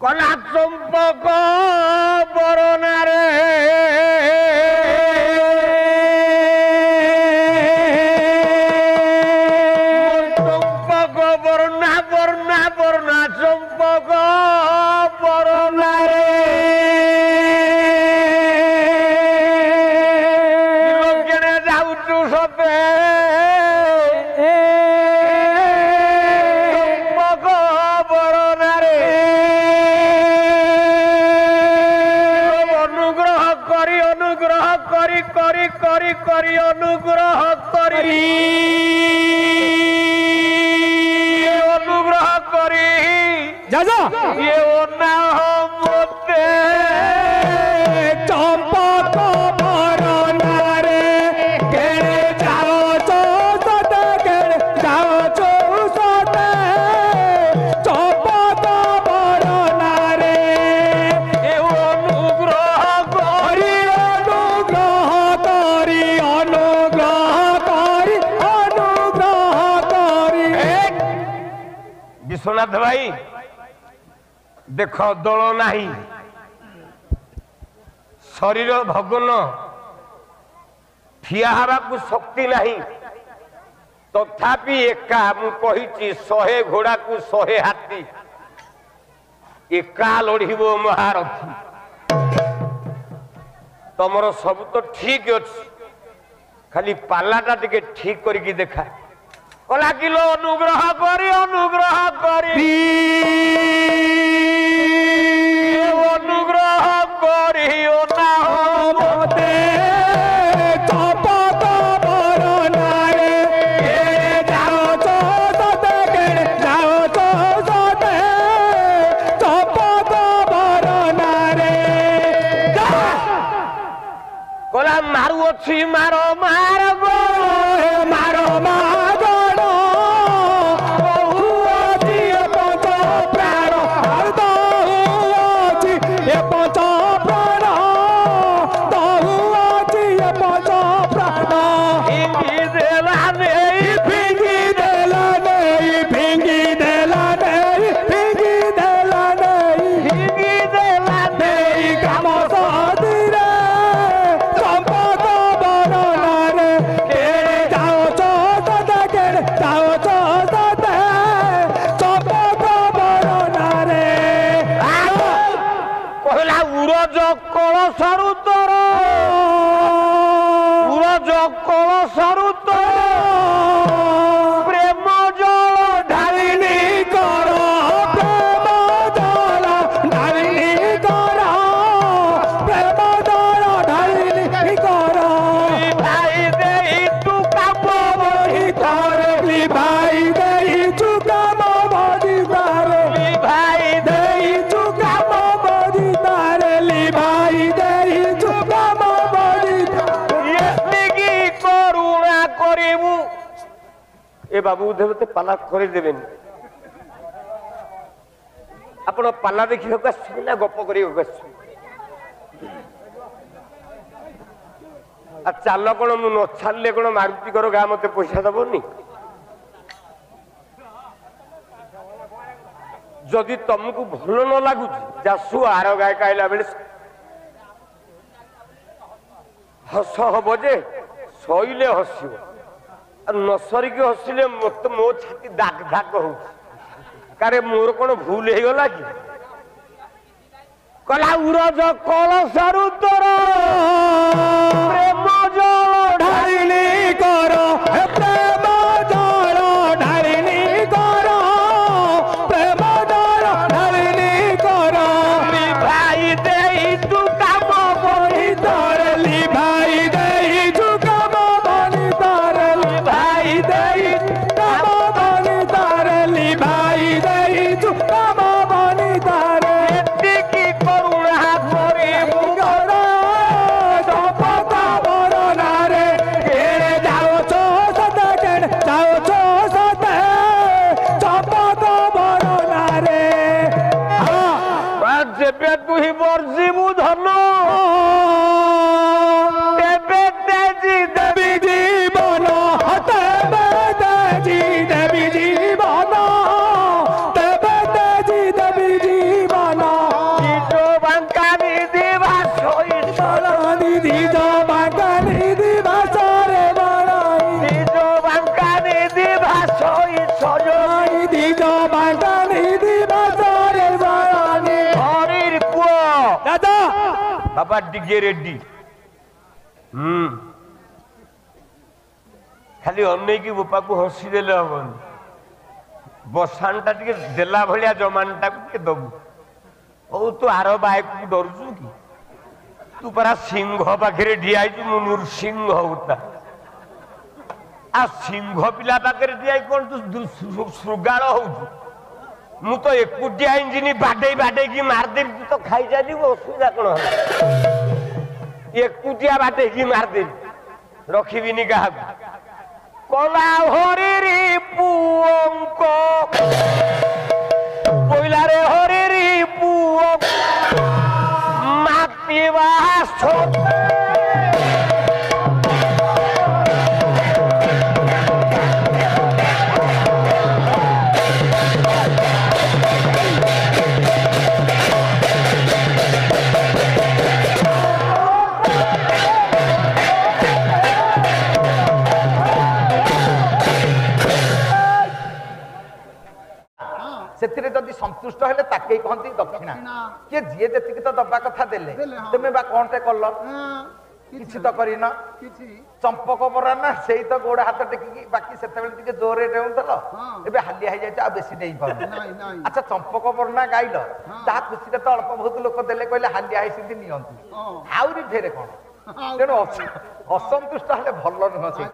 কলা চম্পক বরণারে চম্পক বর্ণা বর্ণা বর্ণা চম্পক বরণারে কেনে যাউছু সতে চম্পক বরণারে অনুগ্রহ করি অনুগ্রহ করি করি করি করি অনুগ্রহ করি অনুগ্রহ করি যা যা ইয়ে না মতে চম্পক বরণারে কেড়ে যাও চৌসতে কেড়ে যাও চৌসতে চম্পক বরণারে এ অনুগ্রহ করি অনুগ্রহ করি অনুগ্রহ করি অনুগ্রহ করি বিশ্বনাথ ভাই দেখ দোল নাই শরীর ভগন ঠিয়া হওয়া শক্তি নাই তথাপি একা মু কহিছি 100 ঘোড়া কু 100 হাতী একা লড়িব মহারথী তোমার সবু তো ঠিক আছে খালি পাল্লাটা টিকে ঠিক করিকি দেখা কলা কিলো অনুগ্রহ করি অনুগ্রহ করি অনুগ্রহ করি ও না মতে চম্পক বরণারে কেড়ে যাও চৌসতে কেড়ে যাও চৌসতে চম্পক বরণারে কলা মারু অছি মারো মার গো মারো মাগণ বহু আছে পঞ্চ প্রাণ বহু আছে পঞ্চ প্রাণ বহু আছে পঞ্চ প্রাণ হিঙ্গি দেলা নেই ফিঙ্গি দেলা নেই ফিঙ্গি দেলা নেই ফিঙ্গি দেলা নেই হিঙ্গি দেলা নেই কাম সদিরে চম্পক বরণারে কেড়ে যাও চৌসতে কেড়ে যাও চৌসতে চম্পক বরণারে কহিলা উরজ কলসরু তোর উরজ কলসরু তোর প্রেম জল ঢালিনি কর প্রেম জল ঢালিনি কর প্রেম জল ঢালিনি কর ভাই দেই তু কাম বহি তারে ভাই দেই চুকাম বদি তারে ভাই দেই চুকাম বদি তারে ভাই দেই চুকাম বদি এতিকি করুণা করিবু এ বাবু দেবতে পালা করে দেবেন ଆପଣ ପାଲା ଦେଖିବାକୁ ଆସିଛନ୍ତି ନା ଗପ କରିବାକୁ ଆସିଛନ୍ତି ଆଉ ଚାଲ କଣ ମୁଁ ନ ଛାଡ଼ିଲେ କଣ ମାରୁତି କର ଗାଁ ମତେ ପଇସା ଦବନି ଯଦି ତମକୁ ଭଲ ନ ଲାଗୁଛି ଯାସୁ ଆର ଗାୟକ ଆଇଲା ବେଳେ ହସ ହବ ଯେ ଶୋଇଲେ ହସିବ ଆଉ ନ ସରିକି ହସିଲେ ମତେ ମୋ ଛାତି ଦାଗ ଦାଗ ହଉଛି କାରେ ମୋର କଣ ଭୁଲ ହେଇଗଲା କି କଲା ଉରଜ କଳସରୁ ତୋର ପ୍ରେମ ଜଳ ঢালিনি কর প্রেম জল ঢালিনি কর প্রেম জল ঢালিনি কর ঢালি ভাই দেই তু কাম বহি তারলি ভাই দেই চুকাম বনি তারলি ভাই দেই কাম বনি তারলি ভাই দেই চুকাম বনি তারে এতিকি করুণা করিবু চম্পক বরণারে কেড়ে যাও চৌসতে কেড়ে যাও চৌসতে চম্পক বরণারে যেবে তুই বর্জিবু ধন তেবে তেজি দেবী জীবন তেবে তেজি দেবী জীবন তেবে তেজি দেবী জীবন बाबा टिके रेडी खाली अने की बोपा को हसी देले हबन बसान टा टिके देला भलिया जमान टा के दबु ओ तू आरो बाइक को डरजु की तू परा सिंह पाखे ठिया मु सिंह होता आ सिंह पिला पाखे ठिया कौन तू श्रृगाल हो मु तो एकुटिया इंजिन बाडे बाडे की मारदेवी तू तो खाई जा असुविधा कौन एकुटिया बाटे की मारदेवी रखिबिनी क्या कला हरी पुओंक कोइलारे हरी पुओ मातिवा से जदि संतुष्ट हेले ताके कहती दक्षिणा किए जी जी तो दबा कथा देले तुम बा कौन टे कल किसी तो करना चंपक बरा ना से तो गोड़ हाथ टेकिकी बाकी से जोरे डेउल एबे हालिया हो जाए बेसी नहीं पार अच्छा चंपक बरना गाइल ता खुशी तो अल्प बहुत लोक देले कहले हालिया है नि आउरी फेरे कौन तेणु असंतुष्ट हेले भल नुह।